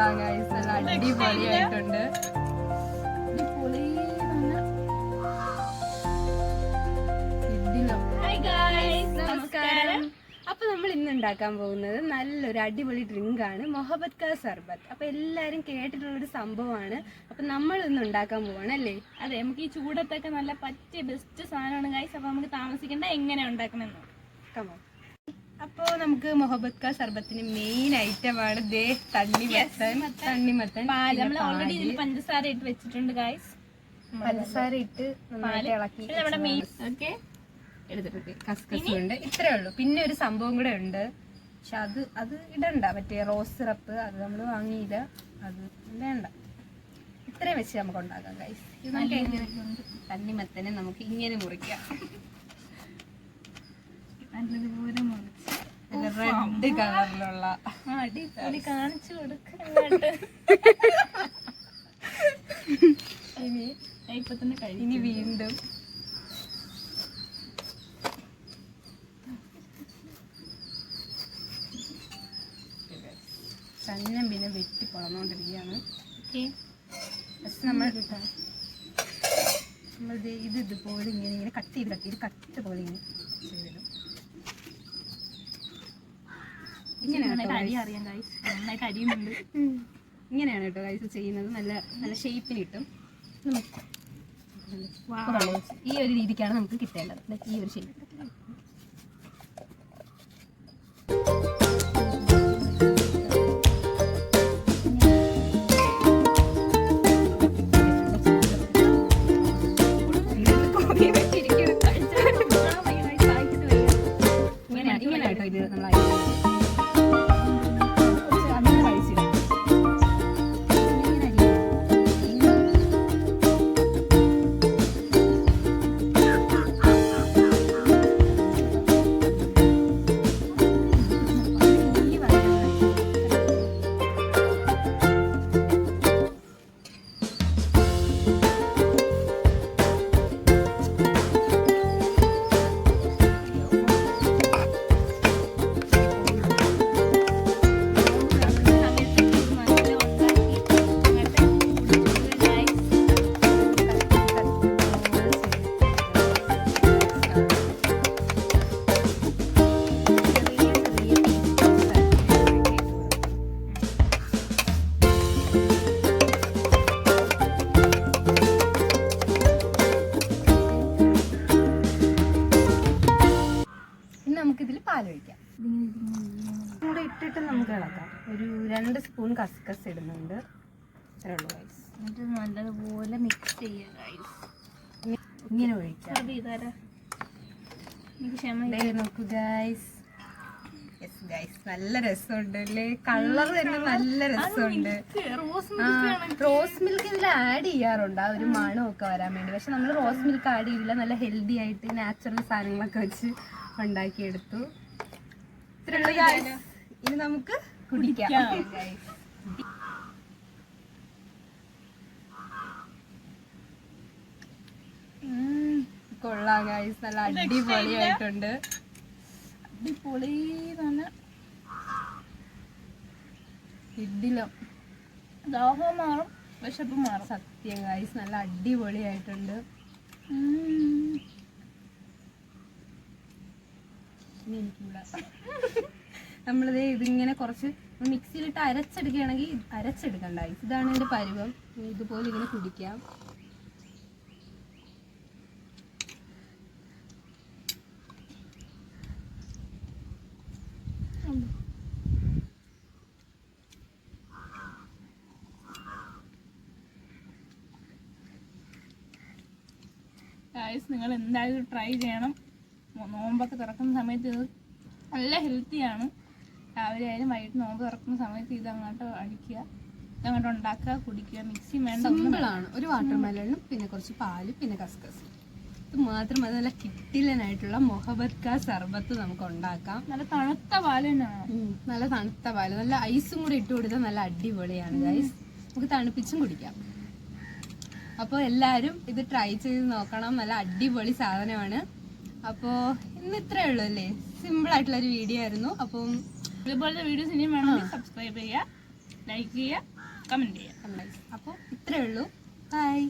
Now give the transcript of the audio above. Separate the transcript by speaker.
Speaker 1: കൊള്ളാം ഗൈസ്, നല്ല അടിപൊളിയായിട്ടുണ്ട്. നമസ്കാരം. അപ്പൊ നമ്മൾ ഇന്ന് ഉണ്ടാക്കാൻ പോകുന്നത് നല്ലൊരു അടിപൊളി ഡ്രിങ്ക് ആണ്, മൊഹബത്ത് കാ സർബത്ത്. അപ്പൊ എല്ലാരും കേട്ടിട്ടുള്ളൊരു സംഭവമാണ്. അപ്പൊ നമ്മൾ ഇന്ന് ഉണ്ടാക്കാൻ പോവാണ് അല്ലേ?
Speaker 2: അതെ, നമുക്ക് ഈ ചൂടത്തൊക്കെ നല്ല പറ്റിയ ബെസ്റ്റ് സാധനമാണ് ഗൈസ്. അപ്പൊ നമുക്ക് താമസിക്കേണ്ട എങ്ങനെ ഉണ്ടാക്കണമെന്ന്.
Speaker 1: കമോ. അപ്പോൾ നമുക്ക് മൊഹബത്ത് കാ സർബത്തിന് മെയിൻ ഐറ്റം ആണ് ദേ തണ്ണിമത്തൻ.
Speaker 2: നമ്മൾ ഓൾറെഡി ഇതിൽ പഞ്ചസാര ഇട്ട് വെച്ചിട്ടുണ്ട് ഗൈസ്.
Speaker 1: പഞ്ചസാര ഇട്ട് ഇളക്കി
Speaker 2: നമ്മുടെ മെയിൻ ഓക്കെ
Speaker 1: എടുത്തിട്ടുണ്ട്. കസ്കസും ഉണ്ട്. ഇത്രേ ഉള്ളൂ. പിന്നെ ഒരു സംഭവം കൂടെ ഉണ്ട്, പക്ഷെ അത് ഇടണ്ട. മറ്റേ റോസ് സിറപ്പ് അത് നമ്മൾ വാങ്ങിയില്ല, അത് വേണ്ട. ഇത്രയും വെച്ച് നമുക്ക് ഉണ്ടാക്കാം ഗൈസ്. ഇത് നമുക്ക് എങ്ങനെ തണ്ണിമത്തനെ നമുക്ക് ഇങ്ങനെ മുറിക്കാം.
Speaker 2: നല്ലതുപോലെ മുറിച്ച്
Speaker 1: നല്ല റെഡ് കളറിലുള്ള
Speaker 2: അടിപൊളി കാണിച്ചു കൊടുക്കാനായിട്ട്. ഇപ്പൊ തന്നെ
Speaker 1: ഇനി വീണ്ടും സന്നം പിന്നെ വെട്ടി പൊളന്നുകൊണ്ടിരിക്കുകയാണ്. നമ്മൾ ഇതുപോലെ ഇങ്ങനെ കട്ട് ചെയ്ത് കട്ട് പോലെ ഇങ്ങനെ ചെയ്തിടും. ഇങ്ങനെയാണ് കേട്ടോ ഗൈസ് ചെയ്യുന്നത്. നല്ല നല്ല ഷേപ്പിന് കിട്ടും. ഈ ഒരു രീതിക്കാണ് നമുക്ക് കിട്ടേണ്ടത്. ഈ ഒരു ഷേപ്പ് ഇങ്ങനെ കേട്ടോ. ഇത് നമ്മൾ നമുക്കിതിൽ പാൽ ഒഴിക്കാം. കൂടെ ഇട്ടിട്ട് നമുക്ക് ഇളക്കാം. ഒരു 2 സ്പൂൺ കസ്കസ് ഇടുന്നുണ്ട്. ഇത്രേ ഉള്ളൂ ഗൈസ്.
Speaker 2: എന്നിട്ട് നല്ലതുപോലെ മിക്സ് ചെയ്യാം ഗൈസ്.
Speaker 1: ഇങ്ങനെ ഒഴിക്കാം. നോക്കൂ ഗൈസ്. ഗൈസ് നല്ല രസമുണ്ട് അല്ലേ? കളർ തന്നെ നല്ല രസമുണ്ട്. റോസ് മിൽക്ക് ഇതിൽ ആഡ് ചെയ്യാറുണ്ട്, ആ ഒരു മണമൊക്കെ വരാൻ വേണ്ടി. പക്ഷെ നമ്മൾ റോസ് മിൽക്ക് ആഡ് ചെയ്തില്ല. നല്ല ഹെൽത്തി ആയിട്ട് നാച്ചുറൽ സാധനങ്ങളൊക്കെ വെച്ച് ഉണ്ടാക്കിയെടുത്തു. ഇനി നമുക്ക് കുടിക്കാം. കൊള്ളാം ഗൈസ്, നല്ല അടിപൊളിയായിട്ടുണ്ട്.
Speaker 2: അടിപൊളി തന്നെ.
Speaker 1: ഇഡിലോ
Speaker 2: ദാഹവും മാറും, വിശപ്പ് മാറും.
Speaker 1: സത്യം ഗൈസ്, നല്ല അടിപൊളിയായിട്ടുണ്ട്. നമ്മളിത് ഇതിങ്ങനെ കുറച്ച് മിക്സിയിലിട്ട് അരച്ചെടുക്കുകയാണെങ്കിൽ അരച്ചെടുക്കണ്ട. ഇതാണ് ഇതിന്റെ പരുവം. ഇതുപോലെ ഇങ്ങനെ കുടിക്കാം.
Speaker 2: ഗൈസ്, നിങ്ങൾ എന്തായാലും ട്രൈ ചെയ്യണം. നോമ്പൊക്കെ തുറക്കുന്ന സമയത്ത് ഇത് നല്ല ഹെൽത്തിയാണ്. രാവിലെ ആയാലും വൈകിട്ട് നോമ്പ് തുറക്കുന്ന സമയത്ത് ഇത് അങ്ങോട്ട് അടിക്കുക, ഇതങ്ങോട്ട് ഉണ്ടാക്കുക, കുടിക്കുക. മിക്സി വേണ്ട,
Speaker 1: സിമ്പിളാണ്. ഒരു വാട്ടർ മെലണും പിന്നെ കുറച്ച് പാല് പിന്നെ കസ്കസ്, ഇത് മാത്രം മതി. നല്ല കിട്ടിലനായിട്ടുള്ള മൊഹബത്ത് കാ സർബത്ത് നമുക്ക് ഉണ്ടാക്കാം.
Speaker 2: നല്ല തണുത്ത പാല് തന്നെയാണ്.
Speaker 1: നല്ല തണുത്ത പാല്, നല്ല ഐസും കൂടി ഇട്ട് കൊടുത്താൽ നല്ല അടിപൊളിയാണ് ഗൈസ്. നമുക്ക് തണുപ്പിച്ചും കുടിക്കാം. അപ്പോൾ എല്ലാവരും ഇത് ട്രൈ ചെയ്ത് നോക്കണം. നല്ല അടിപൊളി സാധനമാണ്. അപ്പോൾ ഇന്ന് ഇത്രേ ഉള്ളൂ അല്ലേ? സിമ്പിൾ ആയിട്ടുള്ള ഒരു വീഡിയോ ആയിരുന്നു. അപ്പം
Speaker 2: ഇതുപോലത്തെ വീഡിയോസ് ഇനിയും വേണമെങ്കിൽ സബ്സ്ക്രൈബ് ചെയ്യുക, ലൈക്ക് ചെയ്യുക. കമൻറ്റ് ചെയ്യാം.
Speaker 1: അപ്പോൾ ഇത്രയേ ഉള്ളൂ. ബൈ.